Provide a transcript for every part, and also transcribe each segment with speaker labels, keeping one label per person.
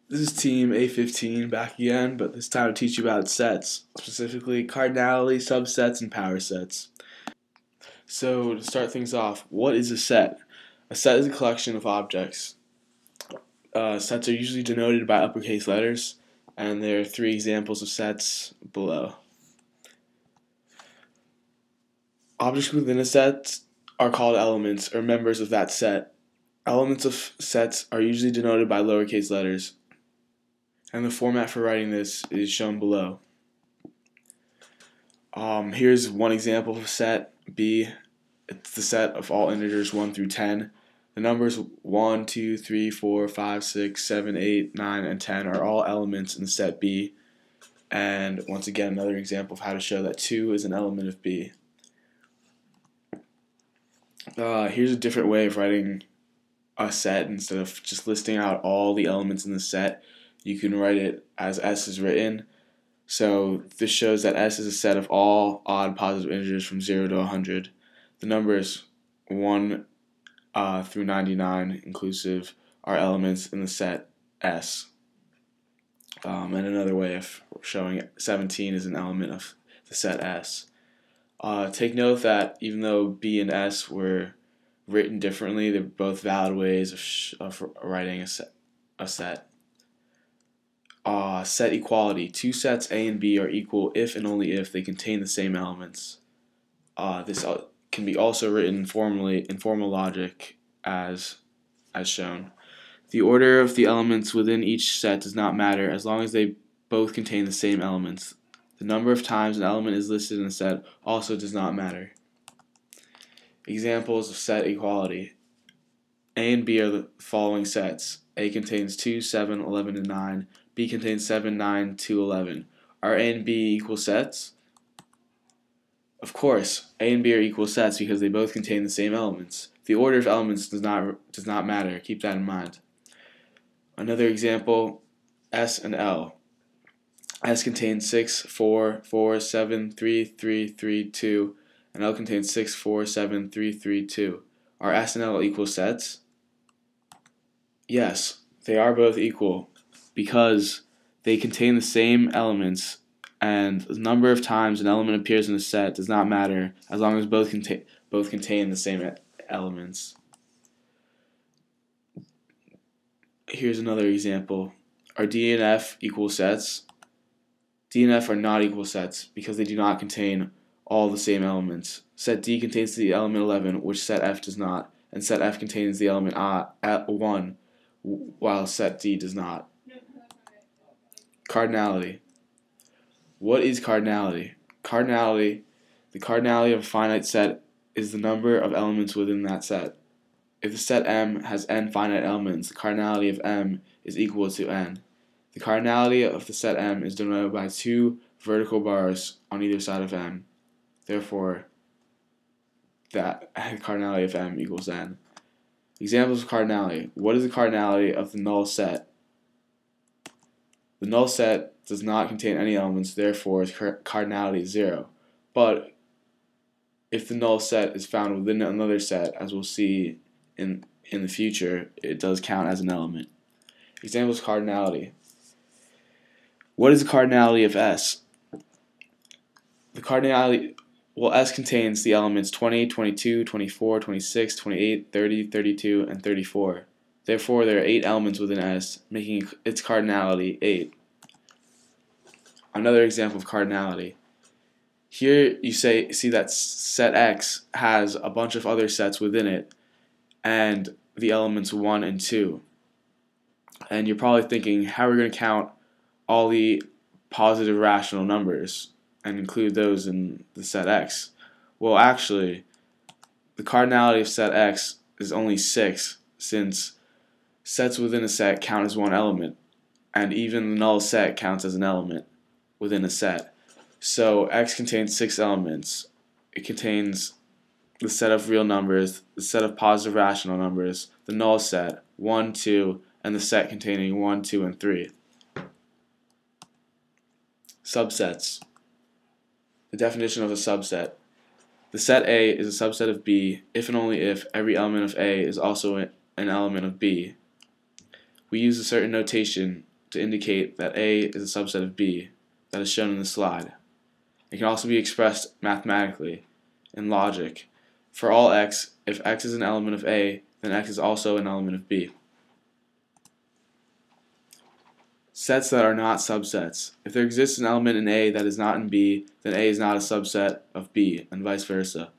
Speaker 1: This is Team A15 back again, but this time to teach you about sets, specifically cardinality, subsets, and power sets. So to start things off, what is a set? A set is a collection of objects. Sets are usually denoted by uppercase letters, and there are three examples of sets below. Objects within a set are called elements or members of that set. Elements of sets are usually denoted by lowercase letters, and the format for writing this is shown below. Here's one example of a set, B. It's the set of all integers 1 through 10. The numbers 1, 2, 3, 4, 5, 6, 7, 8, 9, and 10 are all elements in the set B. And once again, another example of how to show that 2 is an element of B. Here's a different way of writing a set. Instead of just listing out all the elements in the set, you can write it as S is written. So this shows that S is a set of all odd positive integers from 0 to 100. The numbers 1 through 99 inclusive are elements in the set S. And another way of showing 17 is an element of the set S. Take note that even though B and S were written differently, they're both valid ways of writing a set. Set equality. Two sets A and B are equal if and only if they contain the same elements. This can be also written formally in formal logic as shown. The order of the elements within each set does not matter as long as they both contain the same elements. The number of times an element is listed in a set also does not matter. Examples of set equality. A and B are the following sets. A contains 2, 7, 11, and 9. B contains 7, 9, 2, 11. Are A and B equal sets? Of course, A and B are equal sets because they both contain the same elements. The order of elements does not matter. Keep that in mind. Another example, S and L. S contains 6, 4, 4, 7, 3, 3, 3, 2, and L contains 6, 4, 7, 3, 3, 2. Are S and L equal sets? Yes, they are both equal because they contain the same elements, and the number of times an element appears in a set does not matter as long as both contain the same elements. Here's another example. Are D and F equal sets? D and F are not equal sets because they do not contain all the same elements. Set D contains the element 11, which set F does not, and set F contains the element 1, while set D does not. Cardinality. What is cardinality? The cardinality of a finite set is the number of elements within that set. If the set M has n finite elements, the cardinality of M is equal to n. The cardinality of the set M is denoted by two vertical bars on either side of M. Therefore, that cardinality of M equals n. Examples of cardinality. What is the cardinality of the null set? The null set does not contain any elements, therefore its cardinality is 0. But if the null set is found within another set, as we'll see in the future, it does count as an element. Examples of cardinality. What is the cardinality of S? The cardinality, S contains the elements 20, 22, 24, 26, 28, 30, 32, and 34. Therefore, there are 8 elements within S, making its cardinality 8. Another example of cardinality. Here you see that set X has a bunch of other sets within it, and the elements 1 and 2. And you're probably thinking, how are we going to count all the positive rational numbers and include those in the set X? Well, actually, the cardinality of set X is only 6, since sets within a set count as one element, and even the null set counts as an element within a set. So X contains 6 elements. It contains the set of real numbers, the set of positive rational numbers, the null set, 1, 2, and the set containing 1, 2, and 3. Subsets. The definition of a subset. The set A is a subset of B if and only if every element of A is also an element of B. We use a certain notation to indicate that A is a subset of B that is shown in the slide. It can also be expressed mathematically in logic. For all x, if x is an element of A, then x is also an element of B. Sets that are not subsets. If there exists an element in A that is not in B, then A is not a subset of B, and vice versa.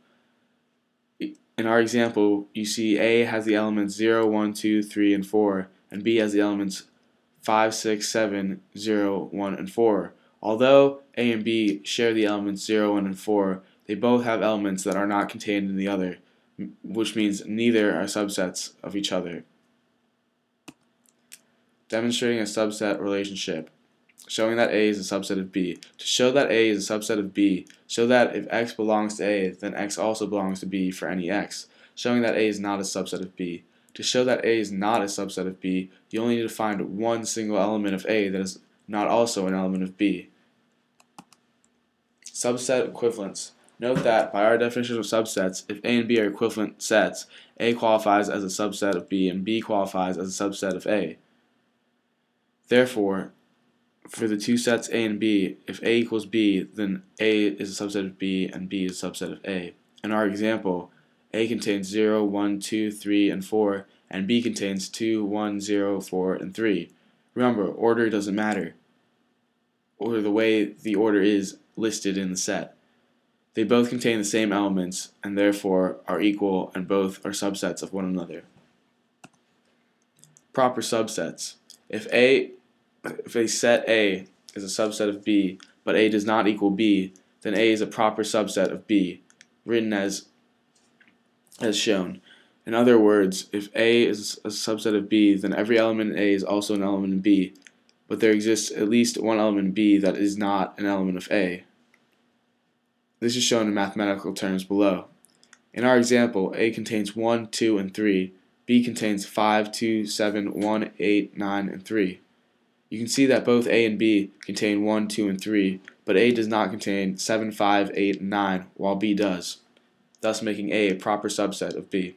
Speaker 1: In our example, you see A has the elements 0, 1, 2, 3, and 4, and B has the elements 5, 6, 7, 0, 1, and 4. Although A and B share the elements 0, 1, and 4, they both have elements that are not contained in the other, which means neither are subsets of each other. Demonstrating a subset relationship. Showing that A is a subset of B. To show that A is a subset of B, show that if x belongs to A, then x also belongs to B for any x. Showing that A is not a subset of B. To show that A is not a subset of B, you only need to find one single element of A that is not also an element of B. Subset equivalence. Note that by our definition of subsets, if A and B are equivalent sets, A qualifies as a subset of B and B qualifies as a subset of A. Therefore, for the two sets A and B, if A equals B, then A is a subset of B and B is a subset of A. In our example, A contains 0, 1, 2, 3, and 4, and B contains 2, 1, 0, 4, and 3. Remember, order doesn't matter, or the way the order is listed in the set. They both contain the same elements and therefore are equal and both are subsets of one another. Proper subsets. If a set A is a subset of B, but A does not equal B, then A is a proper subset of B, written as shown. In other words, if A is a subset of B, then every element in A is also an element in B, but there exists at least one element in B that is not an element of A. This is shown in mathematical terms below. In our example, A contains 1, 2, and 3. B contains 5, 2, 7, 1, 8, 9, and 3. You can see that both A and B contain 1, 2, and 3, but A does not contain 7, 5, 8, and 9, while B does, thus making A a proper subset of B.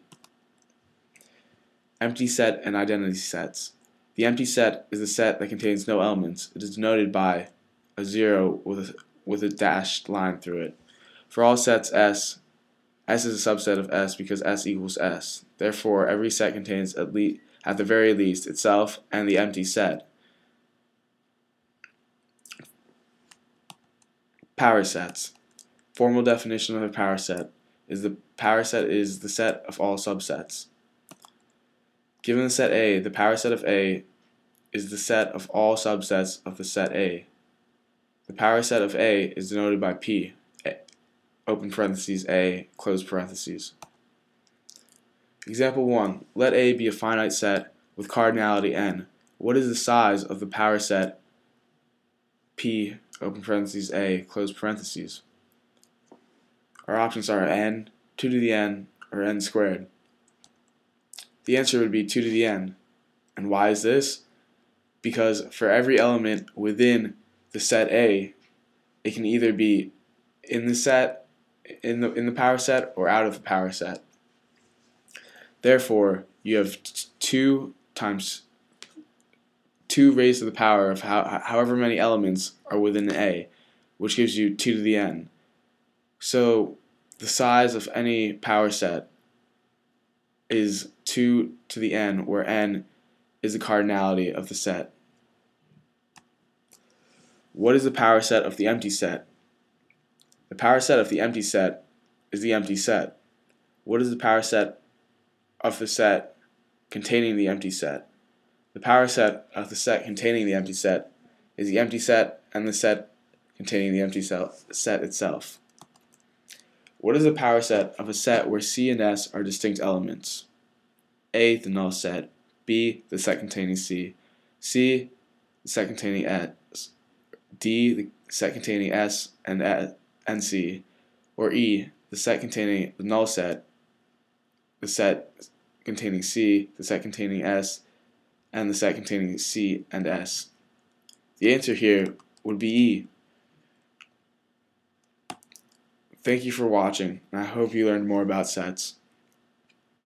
Speaker 1: Empty set and identity sets. The empty set is a set that contains no elements. It is denoted by a 0 with a dashed line through it. For all sets S is a subset of S because S equals S. Therefore, every set contains at the very least itself and the empty set. Power sets. Formal definition of a power set is the power set is the set of all subsets. Given the set A, the power set of A is the set of all subsets of the set A. The power set of A is denoted by P, open parentheses A, close parentheses. Example 1. Let A be a finite set with cardinality n. What is the size of the power set P, open parentheses A, close parentheses? Our options are n, 2 to the n, or n squared. The answer would be 2 to the n. And why is this? Because for every element within the set A, it can either be in the set, in the power set, or out of the power set. Therefore, you have 2 times 2 raised to the power of however many elements are within A, which gives you 2 to the n. So the size of any power set is 2 to the n, where n is the cardinality of the set. What is the power set of the empty set? The power set of the empty set is the empty set. What is the power set of the set containing the empty set? The power set of the set containing the empty set is the empty set and the set containing the empty set itself. What is the power set of a set where C and S are distinct elements? A, the null set. B, the set containing C. C, the set containing S. D, the set containing S and C. Or E, the set containing the null set, the set containing C, the set containing S, and the set containing C and S. The answer here would be E. Thank you for watching, and I hope you learned more about sets.